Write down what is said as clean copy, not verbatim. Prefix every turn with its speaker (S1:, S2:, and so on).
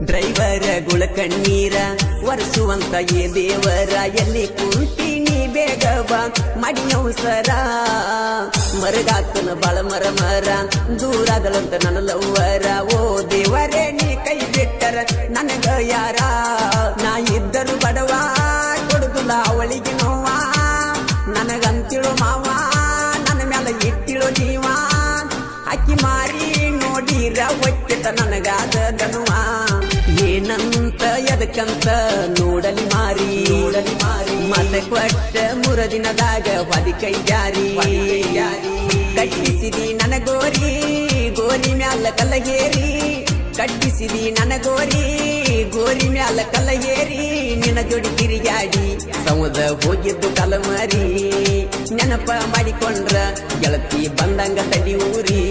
S1: driver ಗುಳ ಕಣ್ಣೀರ ಒರೆಸುವಂತ ಏ ದೇವರ ಎಲ್ಲಿ ಕುಂತೀನಿ ಬೇಗವ ಮಾಡಿ ನೌಸರ ಮರಗಾತನ ಬಾಳ ಮರ ಮರ ದೂರಾದಳಂತ ನನ್ನ ಲವ್ವರ ಓ ದೇವರೇ ನೀ ಕೈ ಬಿಟ್ಟರ ನನಗ ಯಾರ ನಾ ಇದ್ದರು ಬಡವ ಕೊಡುದಿಲ್ಲ ಅವಳಿಗೆ ನೋವ ನನಗಂತಿಳು ಮಾವ ನನ್ನ ಮ್ಯಾಲ ಇಟ್ಟಿಳು ಜೀವ ಅಕ್ಕಿ ಮಾರಿ ನೋಡಿರ ಒಕ್ಕಿತ ನನಗಾದ ದನುವ ಏನಂತ ಎದಕ್ಕಂತ ನೋಡಲಿ ಮಾರಿ ಮತ ಕೊಟ್ಟ 3 ದಿನದಾಗ ಹೊದಿ ಕೈ ಜಾರಿ ಕಟ್ಟಿಸಿದಿ ನನ್ನ ಗೋರಿ ಮ್ಯಾಲ ಕಲ್ಲಗೇರಿ ಕಟ್ಟಿಸಿದಿ ನನ್ನ ಗೋರಿ ಮ್ಯಾಲ ಕಲ್ಲಗೇರಿ ನಿನ್ನ ಜೋಡಿ ತಿರುಗಾಡಿ ಸಮುದ ಹೋಗಿದ್ದು ಕಲಮರಿ ನೆನಪ ಮಾಡಿಕೊಂಡ್ರ ಗೆಳತಿ ಬಂದಂಗ ತಡಿ ಊರಿ